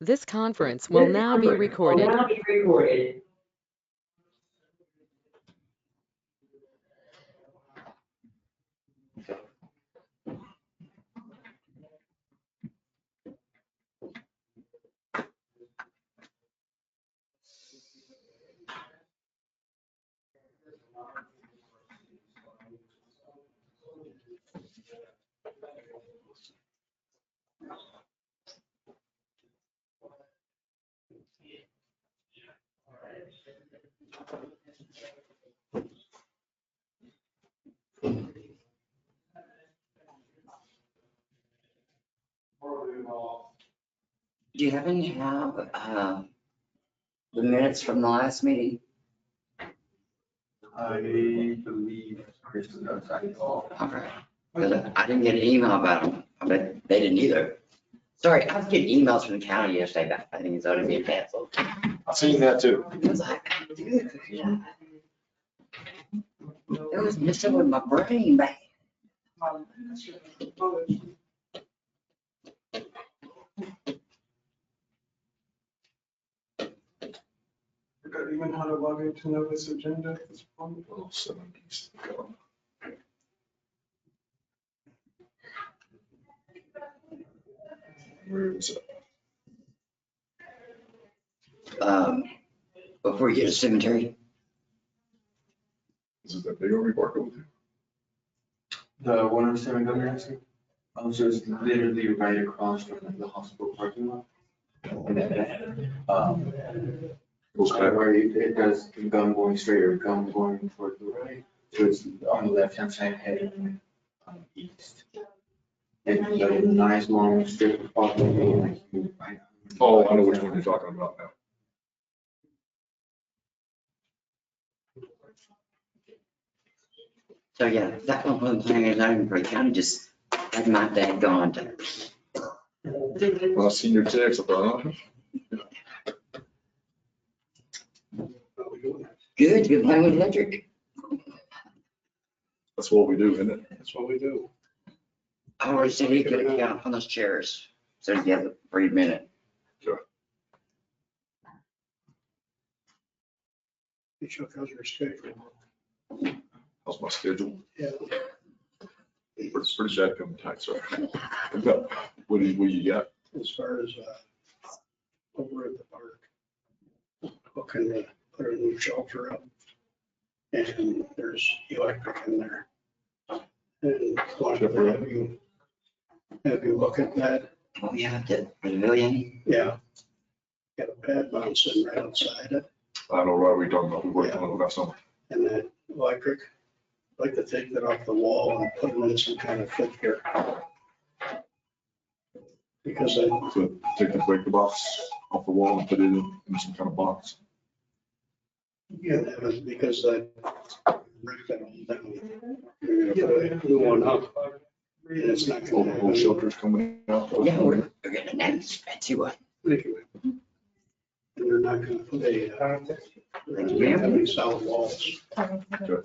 This conference will now be recorded. Do you happen to have the minutes from the last meeting? I believe Chris does. Okay. 'Cause I didn't get an email about them. I bet they didn't either. Sorry, I was getting emails from the county yesterday that I think it's already being canceled. I've seen that too. I was like, dude, yeah. It was messing with my brain, man. Forgot even how to log into know this agenda at this point. Oh, 70s. Where is it? Before you get to cemetery, Is it that big over barcode with you? The one on San Antonio? I was just literally right across from the hospital parking lot. And then, Goes back. where it does the gun going straight or gun going toward the right. So it's on the left-hand side heading east. And the nice long strip of parking. Oh, I know which one you're talking about now. so yeah, that one from the planning and zoning for the county just had my day gone to. When I seen your text, I thought, Good, you're playing with electric. that's what we do, isn't it? That's what we do. I already said he could get up on those chairs. So you have a free minute. Hey Chuck, how's your schedule? How's my schedule? Yeah. Pretty bad coming tight, sir. What do you got? As far as over at the park, looking to put a new shelter up. And there's electric in there. And wanted to have you look at that. Oh, yeah, the pavilion. Yeah. Got a pad mount sitting right outside it, I know, right, we talking about, we working on it about something. and that electric, I'd like to take that off the wall and put it in some kind of fixture. Because I, So take the breaker box off the wall and put it in some kind of box. yeah, because I ripped that one down. We're gonna put a new one up. And it's not All gonna the whole happen. shelter's coming out. Yeah, we're getting a nice fancy one. And they're not gonna put they're gonna have any solid walls. We're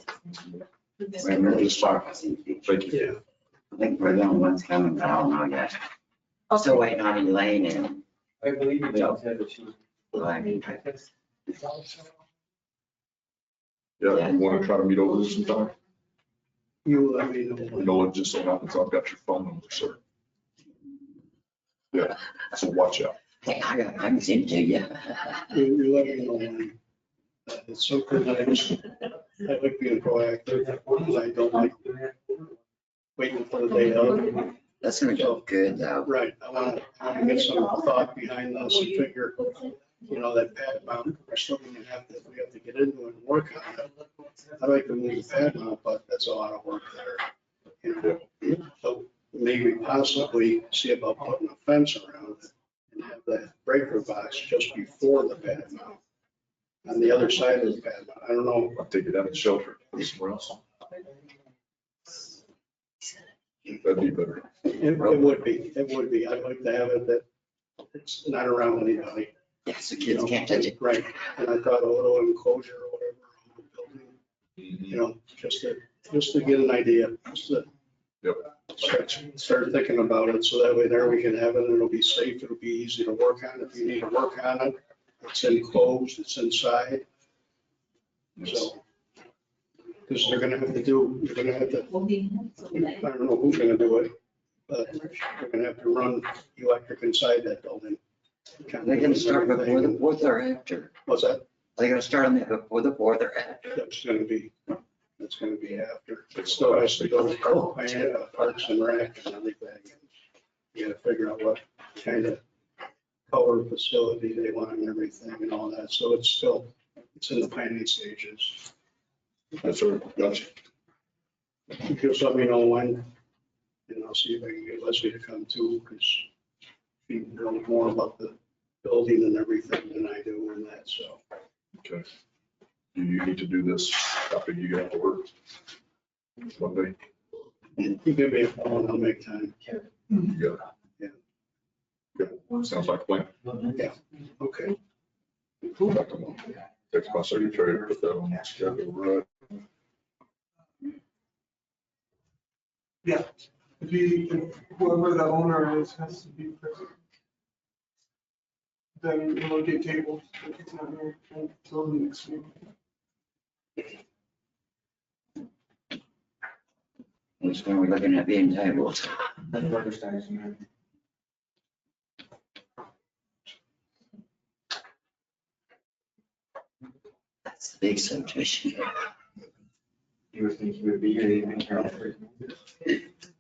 really far. Thank you. Yeah. I think we're the only ones coming, but I don't know yet. Still waiting on Elaine and. I believe you just said that she was. Yeah, you want to try to meet over there sometime? You let me know. You know, it just so happens I've got your phone number, sir. Yeah, so watch out. Hey, I can send it to you. You let me know when. It's something that I like being proactive. I don't like waiting for the day of. That's gonna go good though. Right, I want to get some thought behind this and figure, that pad mount, we're still gonna we have to get into it and work on it. I like to move the pad mount, but that's a lot of work there. So maybe possibly see about putting a fence around it and have that breaker box just before the pad mount. On the other side of the pad mount, I don't know. I'll take it out of the shelter, put it somewhere else. That'd be better. It would be, I'd like to have it that it's not around anybody. Yeah, so kids can't touch it. Right, and I thought a little enclosure or whatever on the building, just to get an idea, just to. Yep. start thinking about it, so that way there we can have it, and it'll be safe, it'll be easy to work on if you need to work on it. It's enclosed, it's inside, so. Because they're gonna have to, I don't know who's gonna do it, but they're gonna have to run electric inside that building. They're gonna start before the 4th or after? What's that? Are they gonna start on that before the 4th or after? That's gonna be after. It still has to go by Parks and Rec and everything. You gotta figure out what kind of color facility they want and everything and all that. So it's in the planning stages. That's right, gotcha. You just let me know when, and I'll see if I can get Leslie to come too, because she knows more about the building and everything than I do and that, so. Okay. Do you need to do this after you get out to work? Monday? You give me a call and I'll make time. You got it? Yeah. Good. Sounds like a plan. Yeah, okay. Text my secretary, put that on the schedule, right? Yeah, if whoever the owner is has to be present. Then it'll get tabled if it's not here until the next week. Which one are we looking at being tabled? That's the big subdivision. You would think he would be here, he'd been here all three.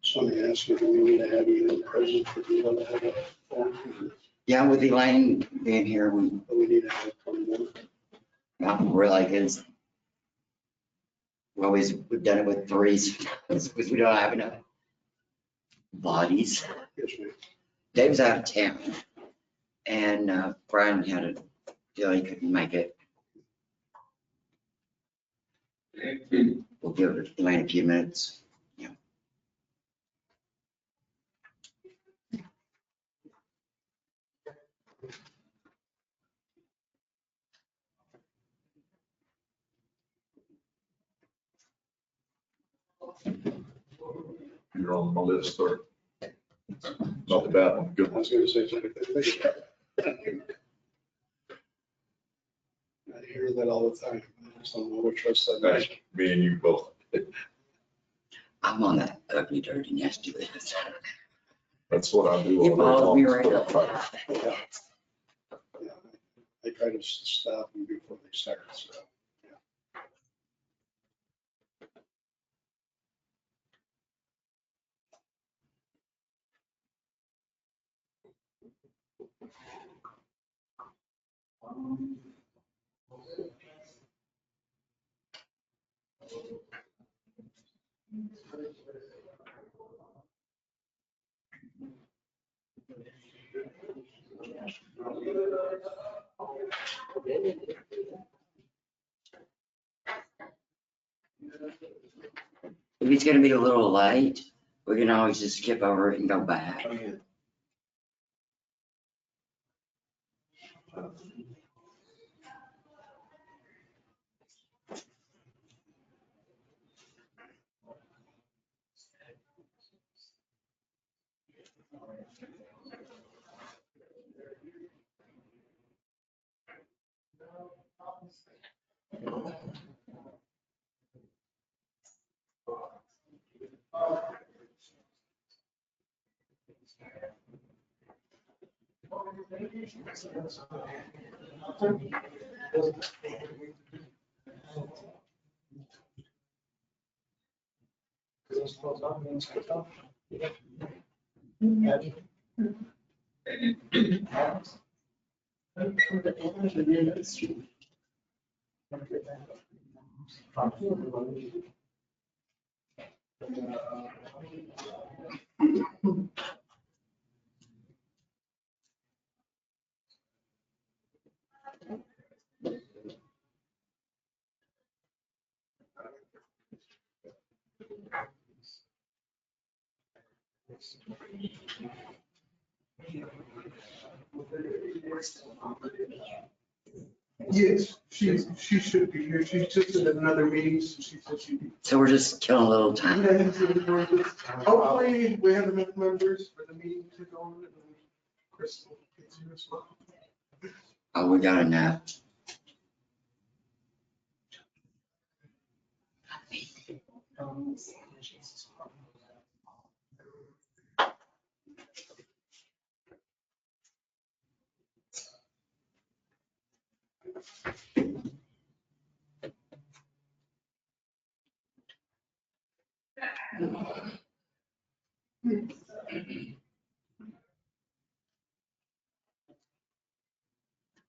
Somebody asked me, do we need to have you present for the other have a phone? Yeah, with Elaine being here, we We need to have one more. not really, because we've done it with threes, because we don't have enough bodies. Yes, ma'am. Dave's out of town, and Brian had a deal, he couldn't make it. We'll give Elaine a few minutes. You're on my list, sir. Not the bad one, good I one. was gonna say something. I hear that all the time. I just don't know which one said that. Hey, me and you both. I'm on that ugly, dirty, nasty list. That's what I do. He all day follows long. me right That's what I up. Yeah. I try to stop them before they start, so. If it's gonna be a little late, we can always just skip over it and go back. Yes, she should be here. She's just in another meeting, so she said she'd be. So we're just killing a little time. Hopefully, we have enough members for the meeting to go on, and then Crystal gets here as well. Oh, we got enough.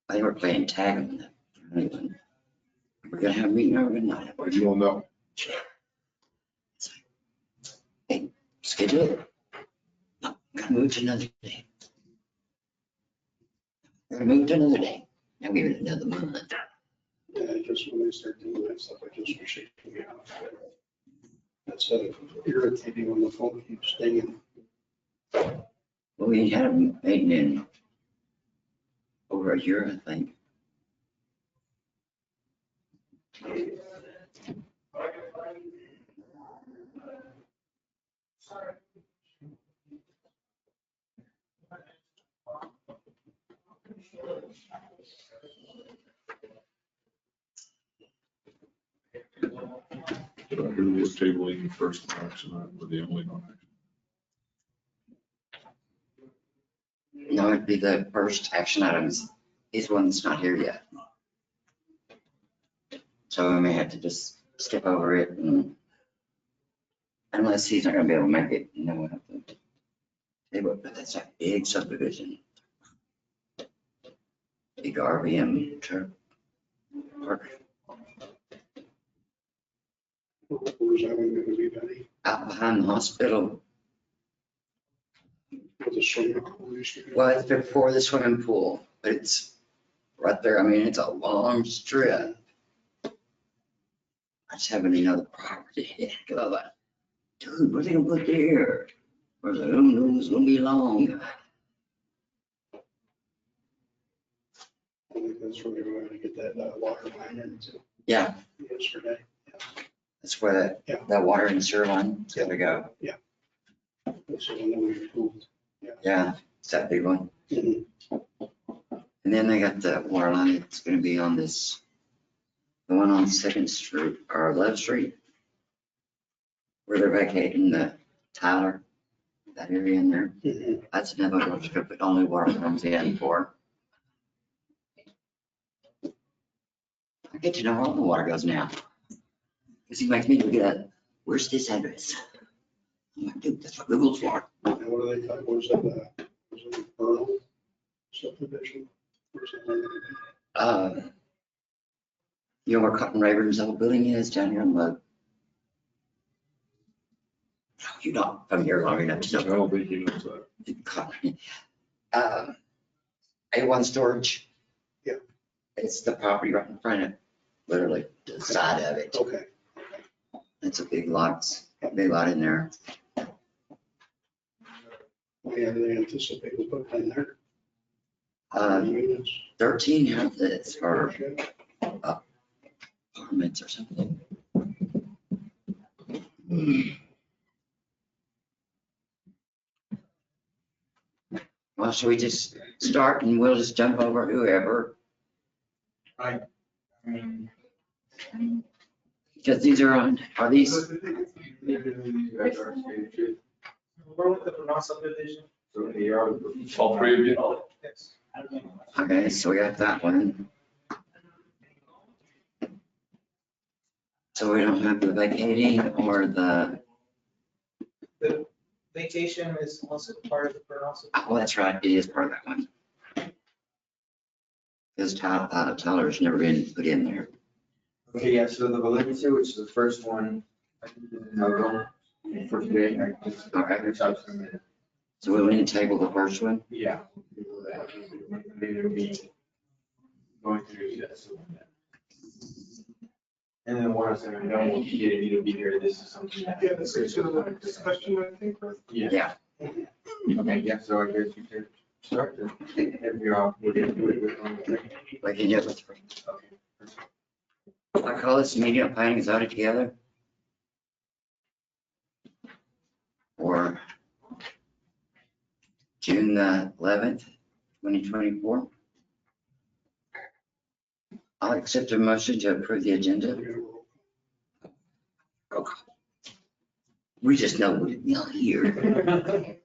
They were playing tag on the. We're gonna have a meeting or we're not. Well, you don't know. Hey, schedule it. No, gotta move to another day. Gotta move to another day. Now give it another month. Yeah, just when they start doing that stuff, I just wish it could be off. That's irritating when the phone keeps dinging. Well, we had a meeting in over a year, I think. Did I hear we're tabling the first action item or the only non-action? No, it'd be the first action items. He's the one that's not here yet. So we may have to just skip over it and unless he's not gonna be able to make it, you know, we'll have to table it, but that's a big subdivision. Big RVM truck park Where's that one gonna be, Betty? out behind the hospital. With the swimming pool used to be? Well, it's before the swimming pool, but it's right there. I mean, it's a long strip. I just haven't any other property. Cause I was like, dude, what are they gonna put there? I was like, I don't know, it's gonna be long. I think that's where they were gonna get that water line into Yeah, yesterday. that's where Yeah. that water and sewer line is gonna go. That's the one that we approved. Yeah, it's that big one. Mhm. And then they got the water line that's gonna be on this, the one on Second Street or Love Street. Where they're vacating the Tyler, that area in there. Mhm. That's another one that's gonna put only water comes in for. I get to know where all the water goes now. Cause he makes me look at, where's this address? I'm like, dude, that's what Google's for. And what do they call, was it Earl subdivision? Where's that one gonna be? You know where Cotton Raven's old building is down here on the. You're not from here long enough to I know. don't think he knows that. Cotton. A1 storage. Yeah. It's the property right in front of, literally the side of it. Okay. It's a big lot, big lot in there. Yeah, they anticipate putting in there. Units. 13 houses or apartments or something. Well, should we just start and we'll just jump over whoever? I mean, Because these are these, you guys are stated, We're with the Bernal subdivision. so they are. All three of you? Yes. okay, so we got that one. So we don't have the vacating or the, The vacation is also part of the Bernal subdivision. oh, that's right, it is part of that one. Because Tyler's never been put in there. Okay, yeah, so the Lovington, which is the first one, I think is a no-go for today. I just, Okay. reach out to them. So we'll need to table the first one. Yeah. They'll be going through this. And then one of them, I don't want you to be here, this is something that. Yeah, this is a discussion, I think, right? Yeah. Yeah, Okay, yeah, so I guess you could. Start to, if you're off, we'll get to it with one. We can do it with three. Okay. I call this meeting of planning and zoning together. For June the 11th, 2024. I'll accept a motion to approve the agenda. We just know we're not here.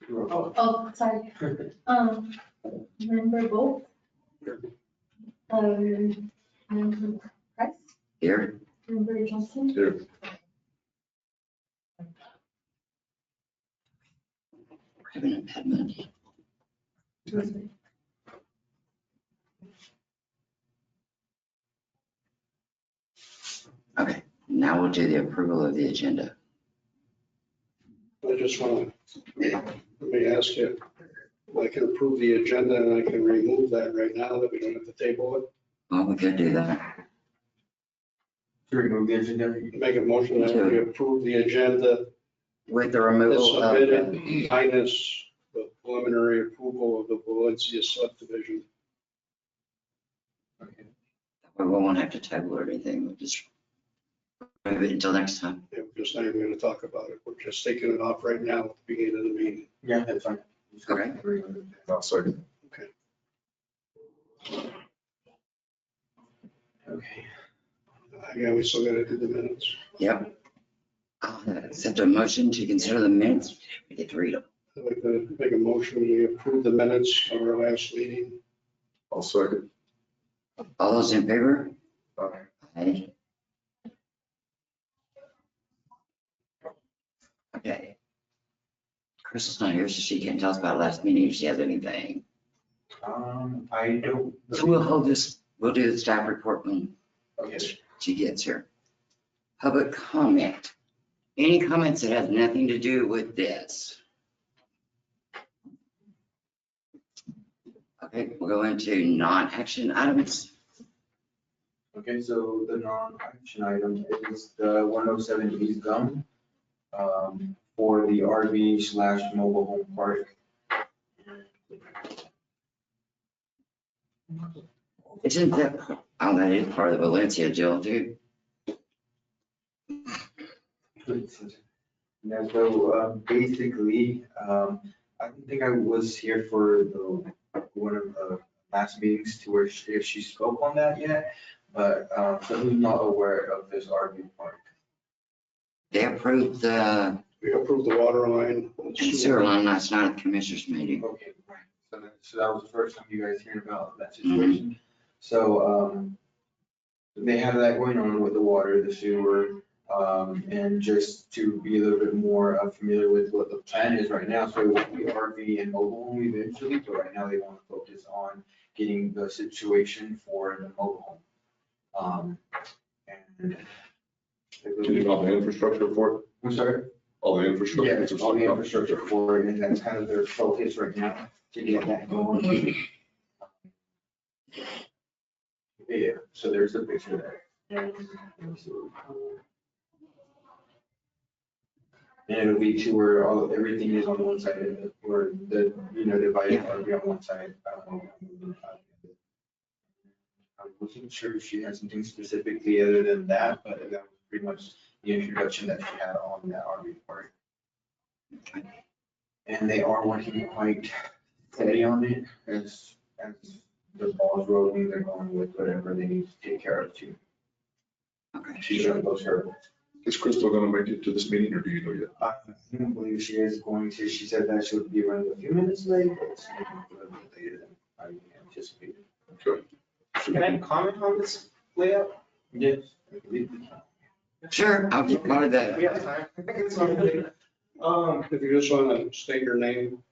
Oh, sorry. Member Bolt. Member Price, Here, Member Johnson. Here. we're having a bad Monday. Okay, now we'll do the approval of the agenda. I just want to, let me ask you, I can approve the agenda and I can remove that right now, that we don't have to table it. Well, we could do that. To remove the agenda. Make a motion that we approve the agenda With the as removal of, submitted, minus the preliminary approval of the Valencia subdivision. we won't have to table or anything, we'll just move it until next time. Yeah, we're just not even going to talk about it. We're just taking it off right now at the beginning of the meeting. Yeah, that's fine. Okay. I'll second. Okay. Yeah, we still got to do the minutes. Yep. I'll accept a motion to consider the minutes. We get to read them. I'd like to make a motion, we approve the minutes of our last meeting. I'll second. All those in favor? Aye. Aye. Okay. Crystal's not here, so she can't tell us about last meeting if she has anything. I don't. So we'll hold this, we'll do the staff report when Okay. she gets here. Public comment. Any comments that have nothing to do with this? Okay, we'll go into non-action items. Okay, so the non-action item is the 107 East Gum for the RV/mobile home park. Isn't that, oh, that is part of the Valencia deal too. Yeah, so basically, I don't think I was here for one of the last meetings to where she spoke on that yet, but so who's not aware of this RV park? They approved the We approved the water line. sewer line last night at the commissioners meeting. Okay, right. So that was the first time you guys hearing about that situation. So they have that going on with the water, the sewer, and just to be a little bit more familiar with what the plan is right now. So it will be RV and mobile home eventually, but right now they want to focus on getting the situation for the mobile home. And Can you all the infrastructure for it? I'm sorry? All the infrastructure? Yeah, it's all the infrastructure for it, and that's kind of their focus right now to get that going. Yeah, so there's a picture there. And it'll be to where everything is on one side, where the, divided RV on one side. I wasn't sure if she had something specifically other than that, but that was pretty much the introduction that she had on that RV park. And they are working quite steady on it as the ball's rolling, they're going with whatever they need to take care of too. Okay. She's on those hurdles. Is Crystal gonna make it to this meeting or do you know yet? I don't believe she is going to, she said that she would be running a few minutes late, but it's maybe a little bit later than I anticipated. Okay. Can I comment on this layout? Yes. I believe we can. Sure, I'll get part of that. We have time. It's not really- If you just want to state your name.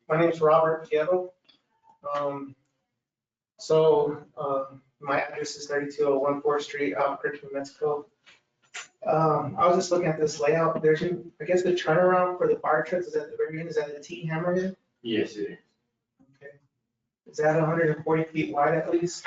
My name's Robert Kievo. So my address is 3201 4th Street, Albuquerque, New Mexico. I was just looking at this layout. There's, I guess the turnaround for the fire trucks is at the very end, is that the T hammerhead? Yes, it is. Okay. Is that 140 feet wide at least?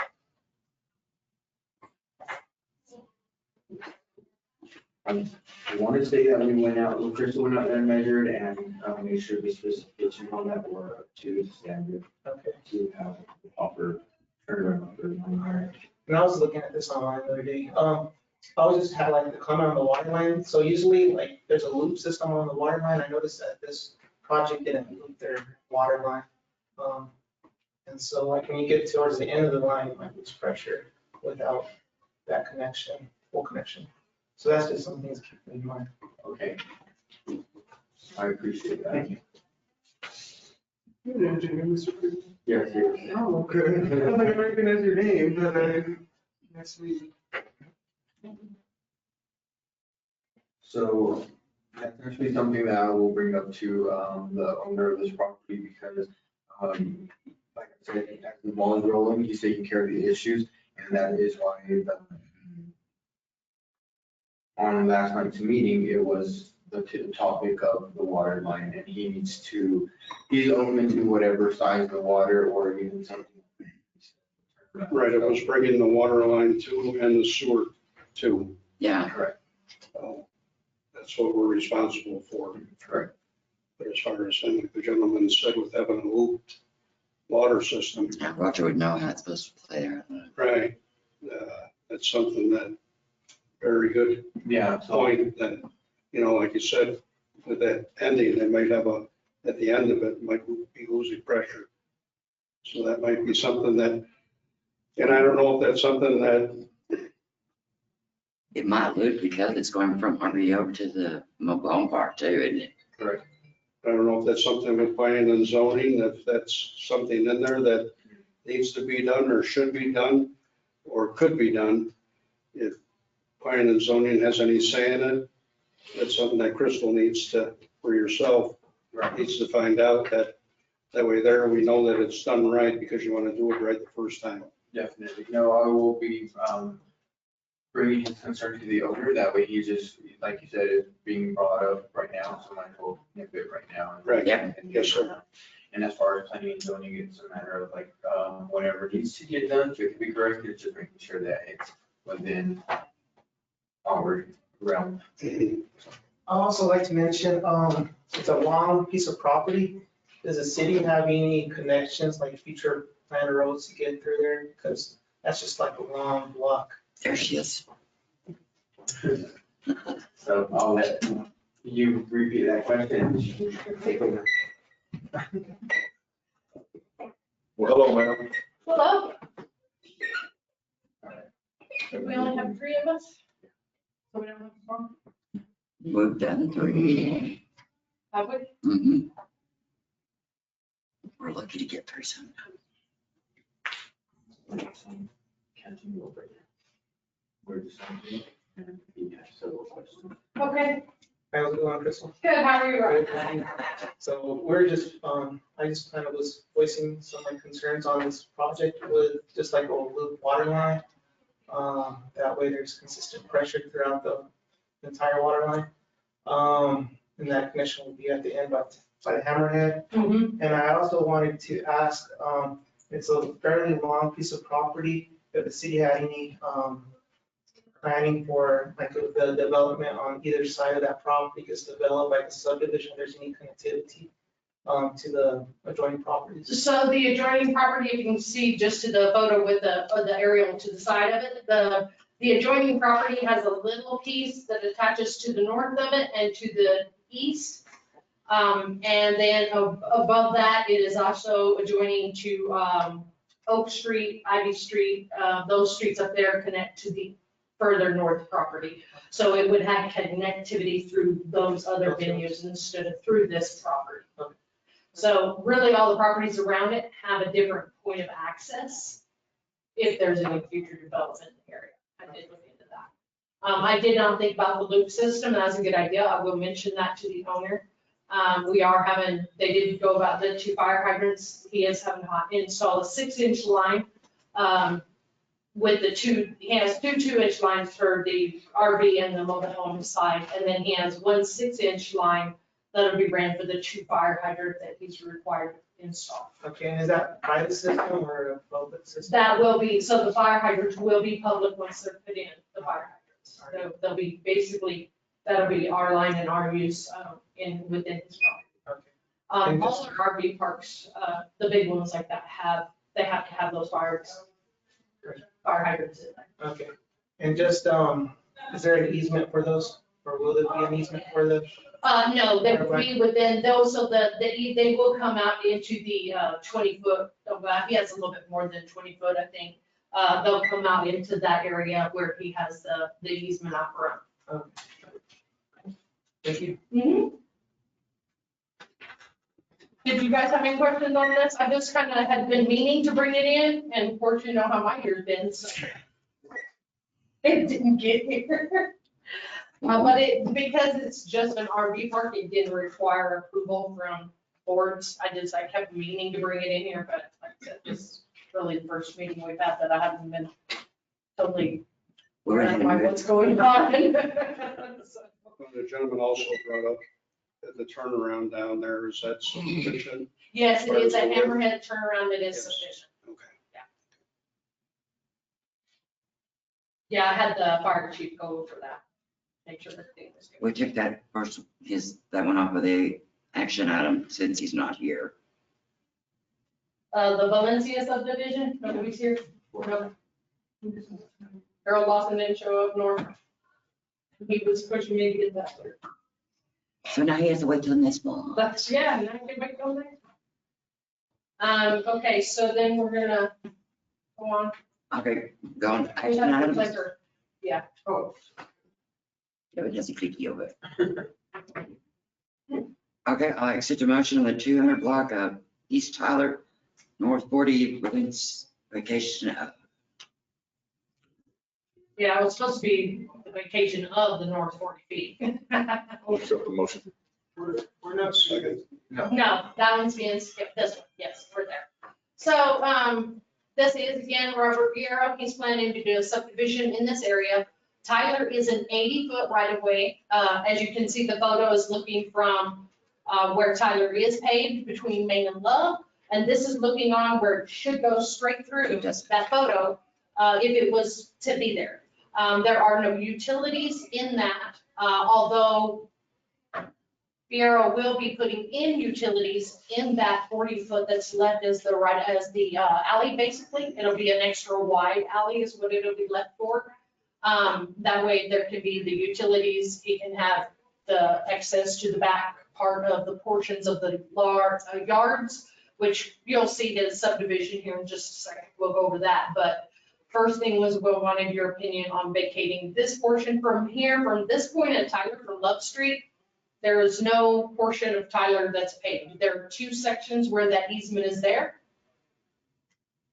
I want to say that we went out, Crystal went out there and measured and made sure the specifications on that were up to standard. Okay. To have the proper turnaround. Alright. And I was looking at this online the other day. I was just had like the comment on the water line. So usually like there's a loop system on the water line. I noticed that this project didn't loop their water line. And so like when you get towards the end of the line, you might lose pressure without that connection, full connection. So that's just some things to keep in mind. Okay. I appreciate that. Thank you. You're an engineer, Mr. Cruz. Yes, yes. Oh, okay. I don't think I recognize your name, but nice to meet you. So that's actually something that I will bring up to the owner of this property because, like I said, as the ball is rolling, he's taking care of the issues, and that is why on last night's meeting, it was the topic of the water line, and he's open to whatever size of the water or even something. Right, it was bringing the water line too and the sewer too. Yeah, Correct, That's what we're responsible for. correct. But as far as like the gentleman said with having a looped water system, yeah, Roger would know how it's supposed to play there. right? That's something that, very good Yeah, so point that, like you said, with that ending, they might have at the end of it, might be losing pressure. So that might be something that, and I don't know if that's something that, It might loop because it's going from RV over to the mobile home park too, isn't it? correct. I don't know if that's something with planning and zoning, if that's something in there that needs to be done or should be done or could be done. If planning and zoning has any say in it, that's something that Crystal needs to, for yourself, needs to find out that way there, we know that it's done right because you want to do it right the first time. Definitely. No, I will be bringing his concern to the owner. That way he just, like you said, is being brought up right now, so might as well nip it right now. Right. Yeah. Yes, sir. And as far as planning and zoning, it's a matter of like, whatever needs to get done, so it can be corrected, it's just making sure that it's within our realm. I'd also like to mention, it's a long piece of property. Does the city have any connections, like future planned roads to get through there? Because that's just like a long block. There she is. So I'll let you repeat that question. Take over. Well, hello, ma'am. Hello. We only have 3 of us? So we don't have a phone? We've done 3. Have we? Mhm. We're lucky to get 3 sometimes. Catching over there. We're just, he has several questions. Okay, How's it going, Crystal? good, how are you? So we're just, I just kind of was voicing some of my concerns on this project with just like a loop water line. That way there's consistent pressure throughout the entire water line. And that connection will be at the end by the hammerhead. Mhm. And I also wanted to ask, it's a fairly long piece of property, if the city had any, planning for like the development on either side of that property gets developed, like a subdivision, if there's any connectivity, to the adjoining properties. So the adjoining property, you can see just to the photo with the aerial to the side of it, the adjoining property has a little piece that attaches to the north of it and to the east. And then above that, it is also adjoining to Oak Street, Ivy Street, those streets up there connect to the further north property. So it would have connectivity through those other venues instead of through this property. So really all the properties around it have a different point of access if there's any future development in the area. I did look into that. I did not think about the loop system, and that's a good idea. I will mention that to the owner. They did go about the 2 fire hydrants. He is having to install a 6-inch line with the 2, he has 2 2-inch lines for the RV and the mobile home side, and then he has 1 6-inch line that'll be ran for the 2 fire hydrant that he's required to install. Okay, and is that private system or a public system? That will be, so the fire hydrants will be public once they're put in, the fire hydrants. They'll be basically That'll be our line and our use within his property. Okay. And All our RV parks, the big ones like that they have to have those fire hydrants in there. Okay, and just, is there an easement for those, or will there be an easement for the? No, they will be within those, so they will come out into the 20-foot, he has a little bit more than 20 foot, I think. They'll come out into that area where he has the easement out front. Thank you. Mhm. Did you guys have any questions on this? I just kind of had been meaning to bring it in, and of course, you know how my year's been, so. It didn't get here. But because it's just an RV park, it didn't require approval from boards. I kept meaning to bring it in here, but like I said, this is really the first meeting we've had that I haven't been totally We're aware in of it. what's going on. So, The gentleman also brought up the turnaround down there, is that sufficient? yes, it is a hammerhead turnaround. It is Yes. sufficient. Okay. Yeah, I had the fire chief go over that. Make sure everything was good. We took that that one off of the action item since he's not here. The Valencia subdivision, nobody's here? No. Harold Lawson didn't show up, nor he was pushing me to get that there. So now he has to wait till next month. But yeah, now I can make on there. Okay, so then we're gonna go on. Okay, go on to We action have the items. liquor. Yeah. Oh, Yeah, it doesn't click you over. Okay, I accept a motion on the 200 block of East Tyler, North 40 Women's Vacation. Yeah, it was supposed to be the vacation of the North 40 feet. I'll accept the motion. We're not second. No, that one's being skipped, this one, yes, we're there. So, this is again Robert Guerrero, he's planning to do a subdivision in this area. Tyler is an 80-foot right of way. As you can see, the photo is looking from where Tyler is paved between Main and Love. And this is looking on where it should go straight through that photo if it was to be there. There are no utilities in that, although Bureau will be putting in utilities in that 40-foot that's left as the alley, basically. It'll be an extra wide alley is what it'll be left for. That way there can be the utilities, he can have the access to the back part of the portions of the yards, which you'll see the subdivision here in just a second. We'll go over that, but first thing was we wanted your opinion on vacating this portion from here, from this point at Tyler, from Love Street. There is no portion of Tyler that's paved. There are two sections where that easement is there.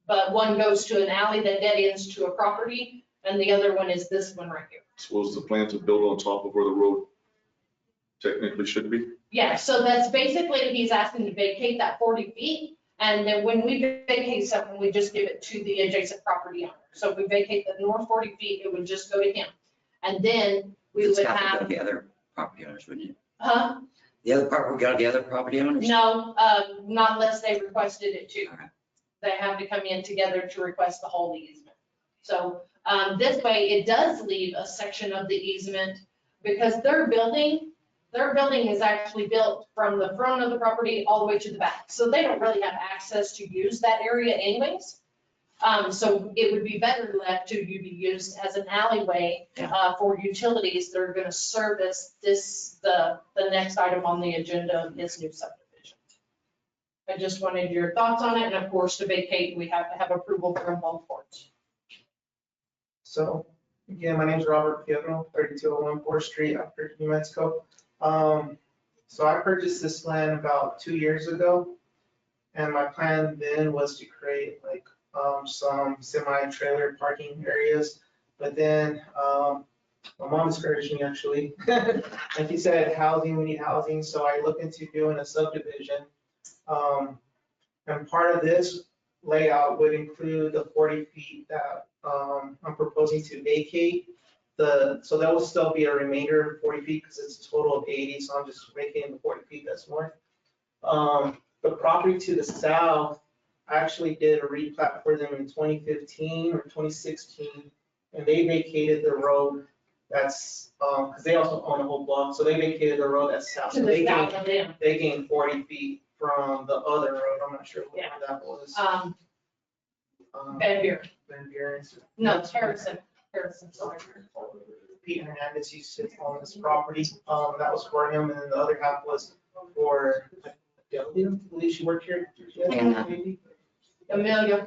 But one goes to an alley that dead ends to a property, and the other one is this one right here. So was the plan to build on top of where the road technically should be? Yeah, so that's basically, he's asking to vacate that 40 feet. And then when we vacate something, we just give it to the adjacent property owner. So if we vacate the north 40 feet, it would just go to him. And then we It's would got to go to have, the other property owners, wouldn't it? huh? The other part would go to the other property owners? No, not unless they requested it too. Okay. They have to come in together to request the whole easement. So this way, it does leave a section of the easement because their building is actually built from the front of the property all the way to the back. So they don't really have access to use that area anyways. So it would be better left to be used as an alleyway for utilities that are going to service the next item on the agenda of this new subdivision. I just wanted your thoughts on it, and of course, to vacate, we have to have approval from both courts. so, again, my name's Robert Pietro, 3201 4th Street, Albuquerque, New Mexico. So I purchased this land about 2 years ago, and my plan then was to create like some semi-trailer parking areas. But then my mom discouraged me actually. Like you said, housing, we need housing. So I looked into doing a subdivision. And part of this layout would include the 40 feet that I'm proposing to vacate. So that will still be a remainder of 40 feet because it's a total of 80. So I'm just vacating the 40 feet that's north. The property to the south, I actually did a replat for them in 2015 or 2016, and they vacated the road That's, because they also own a whole block, so they vacated the road that's south. To So the they south gained, of them. they gained 40 feet from the other road. I'm not sure what Yeah. that was. Van Buren. Van Buren's. No, Harrison, sorry. Pete Hernandez used to own this property. That was for him, and then the other half was for Delia, I believe she worked here. Yeah. Maybe. Amelia.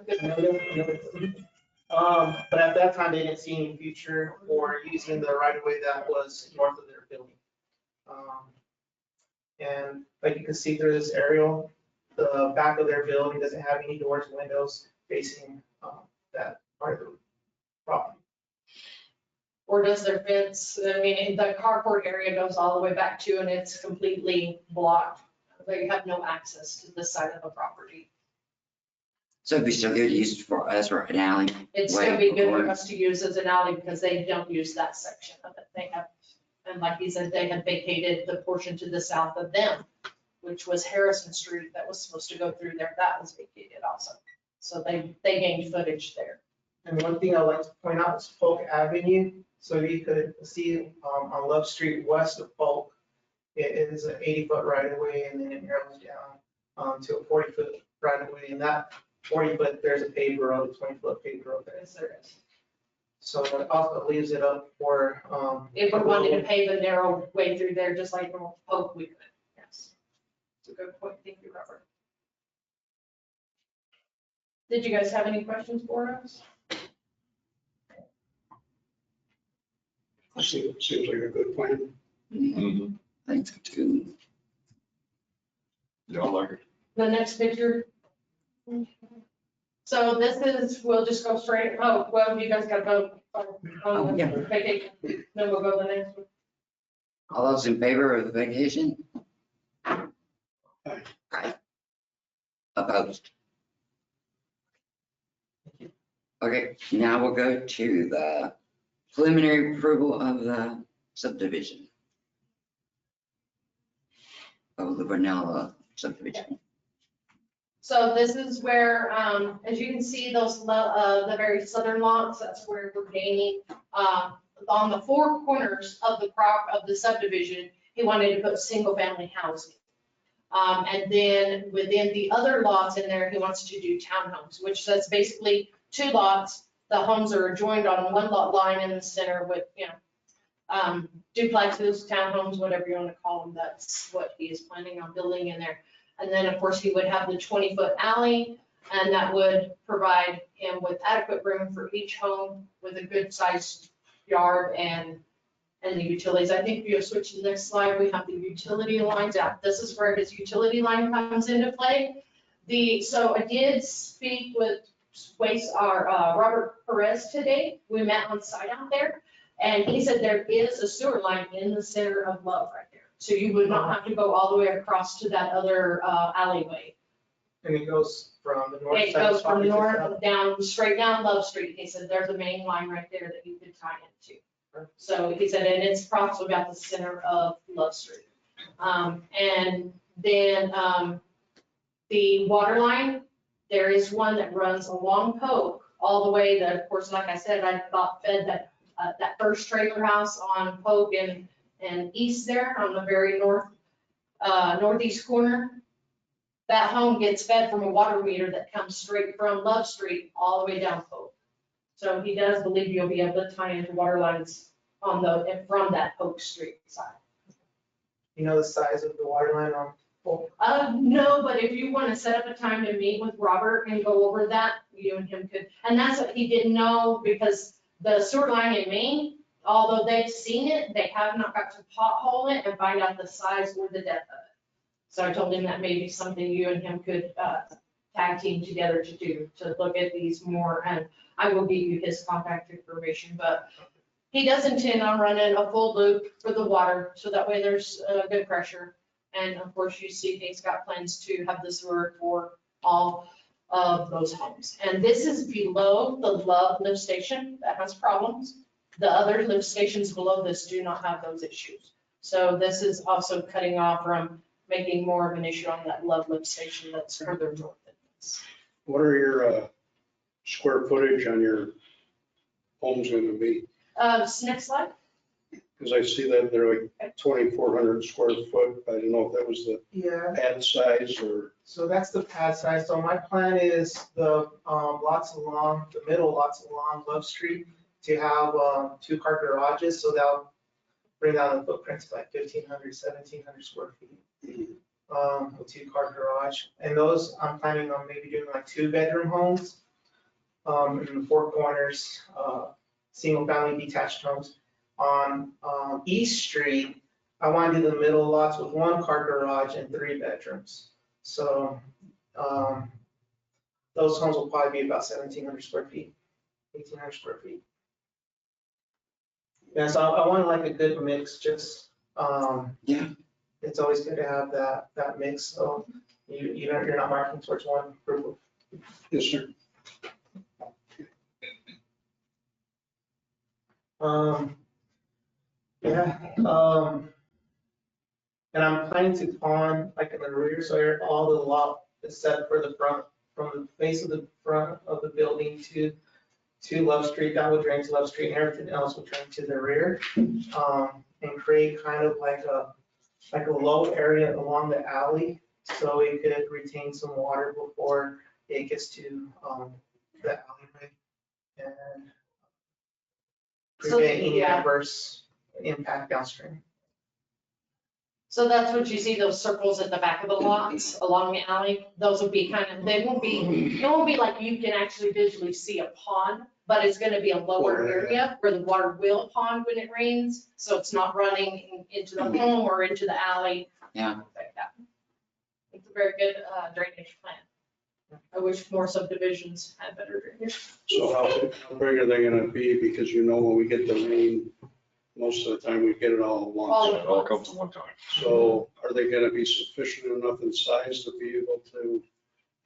But at that time, they didn't see any future for using the right of way that was north of their building. And like you can see through this aerial, the back of their building doesn't have any doors, windows facing that part of the property. Or does their fence, I mean, the carport area goes all the way back to, and it's completely blocked. They have no access to this side of the property. So it'd be still good use for us for an alley. It's Way gonna be good for forward. us to use as an alley because they don't use that section of it. They have, and like he said, they had vacated the portion to the south of them, which was Harrison Street that was supposed to go through there. That was vacated also. So they gained footage there. And one thing I'd like to point out is Polk Avenue. So you could see on Love Street west of Polk, it is an 80-foot right of way, and then it narrows down to a 40-foot right of way. And that 40-foot, there's a paved road, a 20-foot paved road there. Yes, there is. So it also leaves it up for. If we wanted to pave a narrow way through there, just like North Polk, we could. Yes. It's a good point. Thank you, Robert. Did you guys have any questions for us? Seems like a good plan. Mhm. I think so too. Yeah, I like it. The next picture. So this is, we'll just go straight, oh, well, you guys gotta vote on yeah. the vacation, then we'll go to the next one. All those in favor of the vacation? Aye. Aye. Opposed? Okay, now we'll go to the preliminary approval of the subdivision. Of the Vanilla subdivision. So this is where, as you can see, those, the very southern lots, that's where we're gaining, on the four corners of the subdivision, he wanted to put single family housing. And then within the other lots in there, he wants to do townhomes, which that's basically two lots. The homes are joined on one lot line in the center with, duplexes, townhomes, whatever you want to call them. That's what he is planning on building in there. And then, of course, he would have the 20-foot alley, and that would provide him with adequate room for each home with a good sized yard and the utilities. I think if you switch to the next slide, we have the utility lines out. This is where his utility line comes into play. So I did speak with Robert Perez today. We met on site out there, and he said there is a sewer line in the center of Love right there. So you would not have to go all the way across to that other alleyway. And it goes from the north side. It goes from of the property to north down, straight down Love Street. He said there's a main line right there that you could tie into. So he said, and it's approximately about the center of Love Street. And then the water line, there is one that runs along Polk all the way that, of course, like I said, I thought fed that first trailer house on Polk and east there on the very northeast corner. That home gets fed from a water meter that comes straight from Love Street all the way down Polk. So he does believe you'll be able to tie into water lines from that Polk Street side. You know the size of the water line on Polk? No, but if you want to set up a time to meet with Robert and go over that, you and him could. And that's what he didn't know, because the sewer line in Maine, although they've seen it, they have not got to pothole it and find out the size or the depth of it. So I told him that may be something you and him could tag team together to do, to look at these more. And I will give you his contact information, but he does intend on running a full loop for the water, so that way there's good pressure. And of course, you see he's got plans to have the sewer for all of those homes. And this is below the Love lift station that has problems. The other lift stations below this do not have those issues. So this is also cutting off from making more of an issue on that Love lift station that's further north than this. What are your square footage on your homes going to be? Next slide. Because I see that they're like 2,400 square foot. I don't know if that was the Yeah, pad size or, so that's the pad size. So my plan is the lots along, the middle lots along Love Street to have 2-car garages, so they'll bring down the footprints to like 1,500, 1,700 square feet. With 2-car garage. And those, I'm planning on maybe doing like 2-bedroom homes in the 4 corners, single family detached homes. On East Street, I want to do the middle lots with 1-car garage and 3 bedrooms. So those homes will probably be about 1,700 square feet, 1,800 square feet. Yeah, so I want like a good mix, just, Yeah. it's always good to have that mix, so you're not marking towards one group of. yes, sir. Yeah, and I'm planning to pond like in the rear, so all the lot except for the front, from the face of the front of the building to Love Street, that would drain to Love Street, and everything else would drain to the rear. And create kind of like a low area along the alley, so it could retain some water before it gets to the alleyway. And So, prevent any yeah. adverse impact downstream. So that's what you see, those circles at the back of the lots along the alley. Those will be kind of, it won't be like you can actually visually see a pond, but it's gonna be a lower area where the water will pond when it rains. So it's not running into the home or into the alley. Yeah. Like that. It's a very good drainage plan. I wish more subdivisions had better drainage. So how big are they gonna be? Because you know, when we get the rain, most of the time we get it all at once. It all comes at one time. So are they gonna be sufficient enough in size to be able to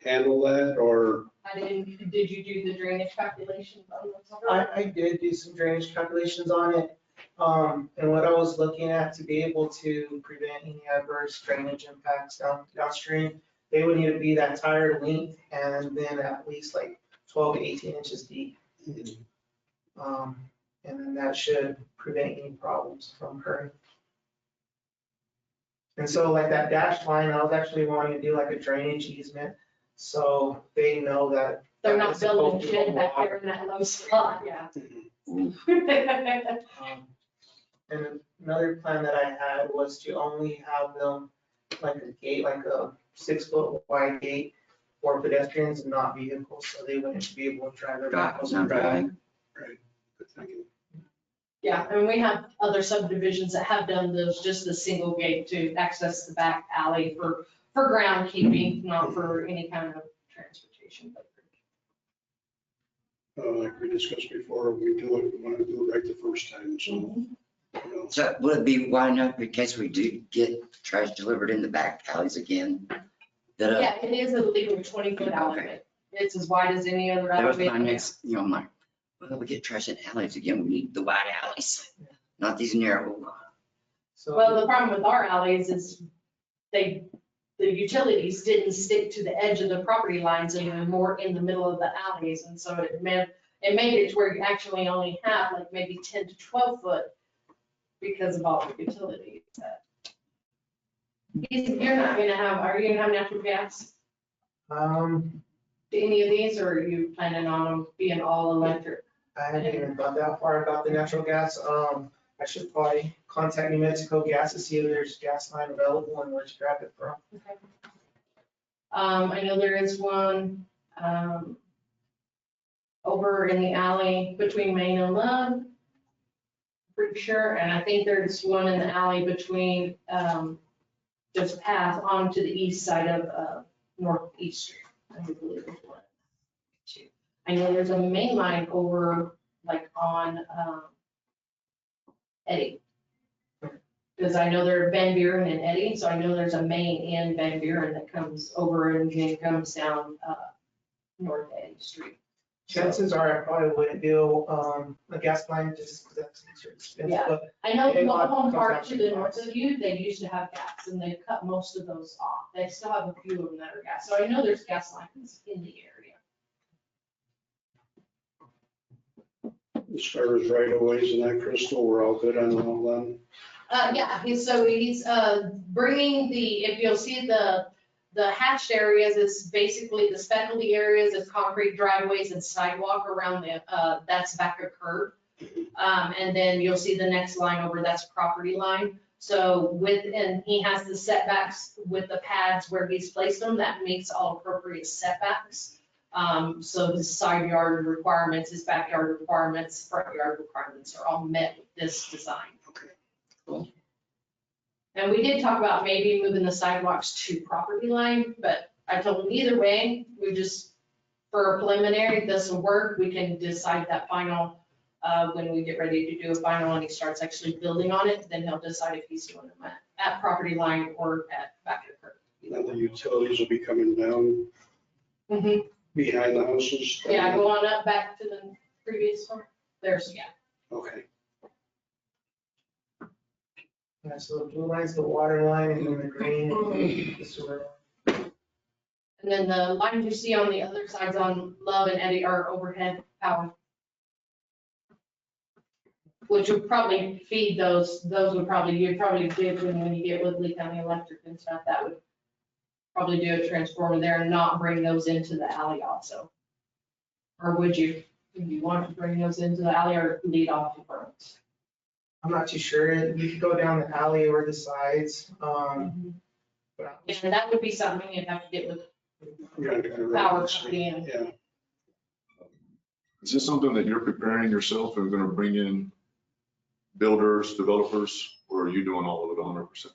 handle that, or? Did you do the drainage calculations on those? I did do some drainage calculations on it. And what I was looking at to be able to prevent any adverse drainage impacts downstream, they would need to be that tire length and then at least like 12 to 18 inches deep. And then that should prevent any problems from occurring. And so like that dashed line, I was actually wanting to do like a drainage easement, so they know that. They're not it's supposed building to go shit back water. there in that low spot, yeah. And another plan that I had was to only have them like a gate, like a 6-foot wide gate for pedestrians and not vehicles, so they wouldn't be able to drive their vehicles. Not driving. Right. Good thinking. Yeah, and we have other subdivisions that have done those, just the single gate to access the back alley for ground keeping, not for any kind of transportation. Like we discussed before, we want to do it right the first time, so. you know. So would it be wide enough in case we do get trash delivered in the back alleys again? That, Yeah, it is a legal 20-foot alleyway. It's as wide as any other that was alleyway. my next, I'm like, well, we get trash in alleys again, we need the wide alleys, not these narrow. So. Well, the problem with our alleys is the utilities didn't stick to the edge of the property lines and they're more in the middle of the alleys. And so it made it to where you actually only have like maybe 10 to 12 foot because of all the utilities. You're not gonna have, are you gonna have natural gas to any of these, or are you planning on them being all electric? I hadn't even thought that far about the natural gas. I should probably contact New Mexico Gas to see if there's gas line available and where to grab it from. I know there is one, over in the alley between Main and Love. Pretty sure, and I think there's one in the alley between, just past onto the east side of, Northeast Street. I do believe there's one. I know there's a main line over, like on, Eddie. Because I know they're Van Buren and Eddie, so I know there's a main in Van Buren that comes over and then comes down, North Eddie Street. Chances are I probably wouldn't do a gas line just because that's expensive. Yeah. But I know the It mobile home comes down park to to the the north cost. of you, they used to have gas and they've cut most of those off. They still have a few of them that are gas. So I know there's gas lines in the area. As far as right of ways and that, Crystal, we're all good on all them. Yeah, he's bringing if you'll see the hatched areas, it's basically the specialty areas, it's concrete driveways and sidewalk around that's back a curb. And then you'll see the next line over, that's property line. So and he has the setbacks with the pads where he's placed them, that meets all appropriate setbacks. So the side yard requirements, his backyard requirements, front yard requirements are all met with this design. Okay, cool. And we did talk about maybe moving the sidewalks to property line, but I told him either way, for a preliminary, this will work. We can decide that final, when we get ready to do a final and he starts actually building on it, then he'll decide if he's doing them at property line or at back of the curb. Now the utilities will be coming down behind the houses. Yeah, go on up back to the previous one. Yeah. Okay. Yeah, so the blue line's the water line and then the green is the sewer. And then the lines you see on the other sides on Love and Eddie are overhead power. Which would probably feed those you'd probably do when you get with Lee County Electric and stuff, that would probably do a transformer there and not bring those into the alley also. Or would you want to bring those into the alley or lead off the front? I'm not too sure. We could go down the alley or the sides. But And that would be something you'd have to get with Yeah, power company and. Yeah. Is this something that you're preparing yourself and gonna bring in builders, developers, or are you doing all of it 100%?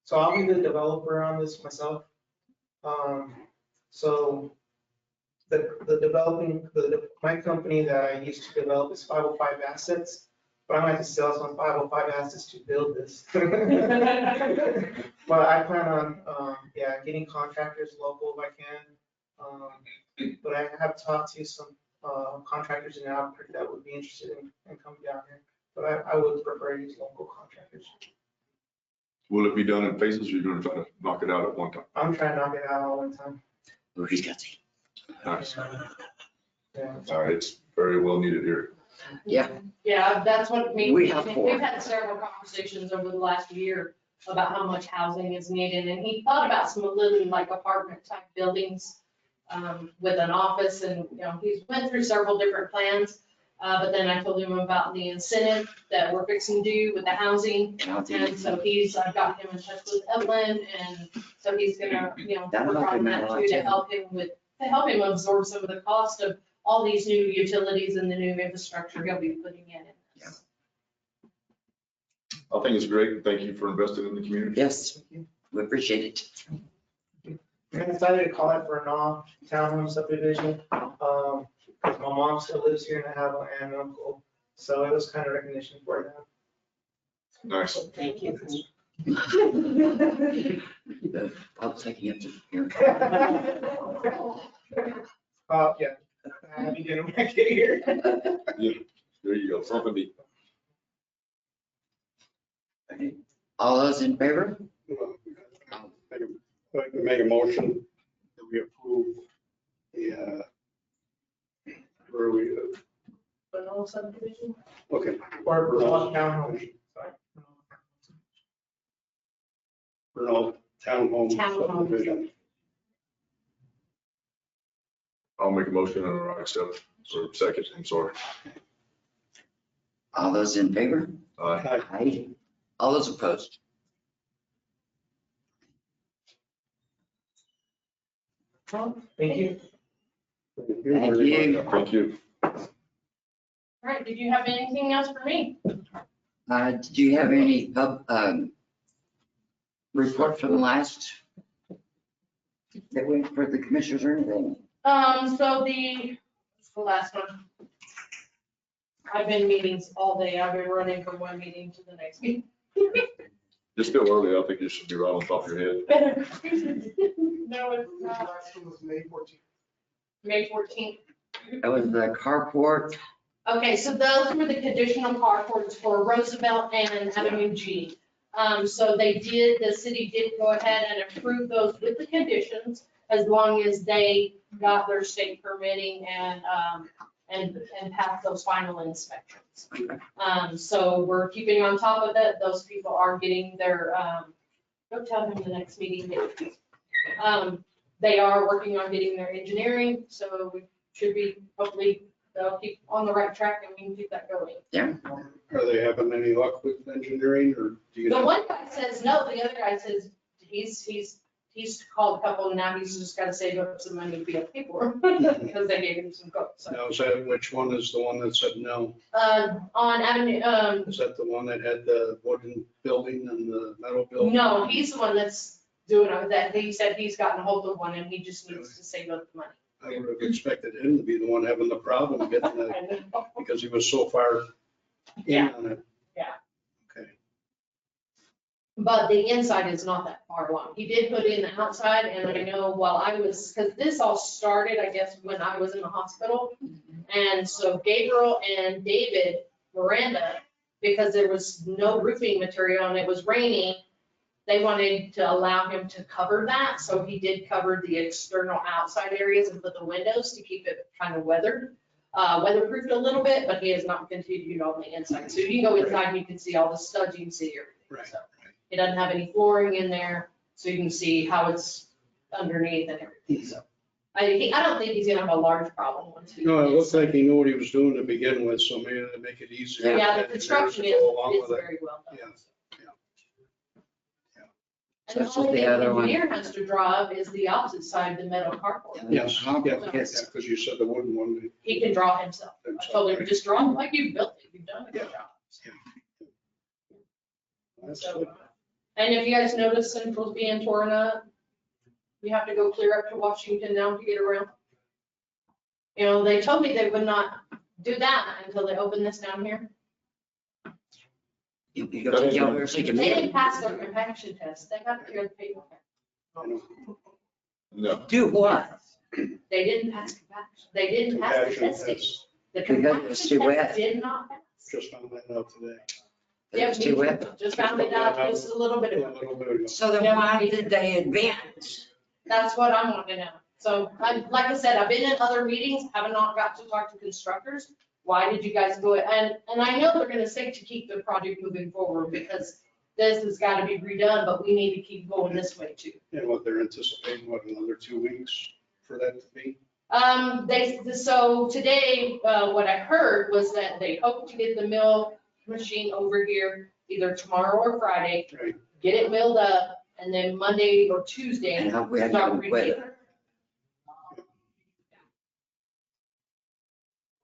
So I'll be the developer on this myself. So my company that I used to develop is 505 Assets, but I might have to sell some 505 assets to build this. But I plan on, getting contractors local if I can. But I have talked to some contractors in Albuquerque that would be interested in coming down here. But I would prefer to use local contractors. Will it be done in phases or you're gonna try to knock it out at one time? I'm trying to knock it out all one time. Oh, he's got the. Nice. Yeah. All right, it's very well needed here. Yeah. Yeah, that's what We have four. we've had several conversations over the last year about how much housing is needed. And he thought about some little like apartment type buildings with an office and, he's went through several different plans. But then I told him about the incentive that we're fixing to do with the housing. And so I've got him in touch with Evelyn, and so he's gonna, That'll work help on him that out, too, too. to help him absorb some of the cost of all these new utilities and the new infrastructure he'll be putting in. I think it's great. Thank you for investing in the community. Yes, we appreciate it. I decided to call it for a townhome subdivision, because my mom still lives here and I have an aunt and uncle, so it was kind of recognition for them. Nice. Thank you. I'll take you up to here. Yeah, I'll be getting back here. There you go. Something to Okay. All those in favor? Make a motion that we approve the, where are we, Bernal subdivision? okay. Or townhome. Bernal Townhome Townhome. subdivision. I'll make a motion and I accept, or second, I'm sorry. All those in favor? Aye. Aye. All those opposed? Thank you. Thank you. Thank you. All right, did you have anything else for me? Did you have any report from the last that went for the commissioners or anything? So the last one. I've been meetings all day. I've been running from one meeting to the next meeting. It's still early. I think you should be right on top of your head. No, it's not. Last one was May 14th. May 14th. That was the carport. Okay, so those were the conditional carports for Roosevelt and Avenue G. So the city did go ahead and approve those with the conditions as long as they got their state permitting and and pass those final inspections. So we're keeping on top of it. Those people are getting their, don't tell him the next meeting date. They are working on getting their engineering, so we should be, hopefully, they'll keep on the right track and we can keep that going. Are they having any luck with engineering or do you The know? one guy says no, the other guy says he's called a couple and now he's just gotta save up some money to be okay for him because they gave him some quotes. So, Now, is that, which one is the one that said no? on Avenue, Is that the one that had the wooden building and the metal building? no, he's the one that's doing that. He said he's gotten a hold of one and he just needs to save up the money. I would have expected him to be the one having the problem getting that, I know. because he was so far in Yeah. on it. Yeah. Okay. But the inside is not that far along. He did put in the outside, and I know while I was, because this all started, I guess, when I was in the hospital. And so Gabriel and David Miranda, because there was no roofing material and it was raining, they wanted to allow him to cover that. So he did cover the external outside areas and put the windows to keep it kind of weatherproofed a little bit, but he has not continued on the inside. So you can go inside and you can see all the studs, you can see everything. Right. So it doesn't have any flooring in there, so you can see how it's underneath and everything. So I don't think he's gonna have a large problem once we. No, it looks like he knew what he was doing to begin with, so maybe that'll make it easier. Yeah, the construction is very well done. Yeah. And the Such as only the thing the other one. engineer has to draw up is the opposite side, the metal carport. Yes, yeah, Yes. because you said the wooden one. He can draw himself. I told him, just draw it like you built it, you've done a good job. That's So, good. and if you guys notice Central's being torn up, you have to go clear up to Washington now to get around. You know, they told me they would not do that until they open this down here. You go to the other side. They didn't pass their compaction test, they got to clear the paper. I know. No. Do what? They didn't pass compaction, they didn't pass the Compaction testing. test, The Because it was compaction too wet. test did not pass. just found that out today. It was too wet. Just found it out just a little bit A ago. little bit ago. So then why did they advance? That's what I want to know. So like I said, I've been in other meetings, haven't not got to talk to constructors. Why did you guys do it? And I know they're gonna say to keep the project moving forward because this has got to be redone, but we need to keep going this way too. And what they're anticipating, what, another 2 weeks for that to be? So today, what I heard was that they hope to get the mill machine over here either tomorrow or Friday, Right. get it milled up, and then Monday or Tuesday. And hope we had start good weather. redoing.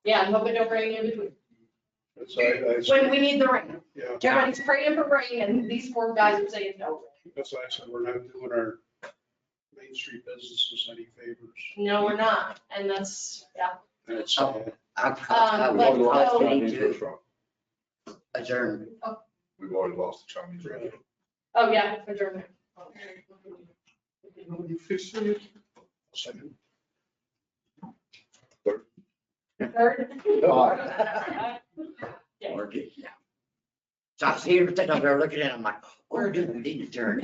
Yeah, I'm hoping don't rain in between. That's When we need the rain. yeah, Everybody's praying for rain and these poor guys are saying no. that's why I said we're not doing our Main Street businesses any favors. No, we're not. And that's, yeah. That's, I but would so- like to adjourn. We've already lost the Chinese restaurant. Oh, yeah, adjournment. You fix it. second. Third? Yeah. Or get, yeah. So I was here sitting up there looking at it, I'm like, where do we need to turn?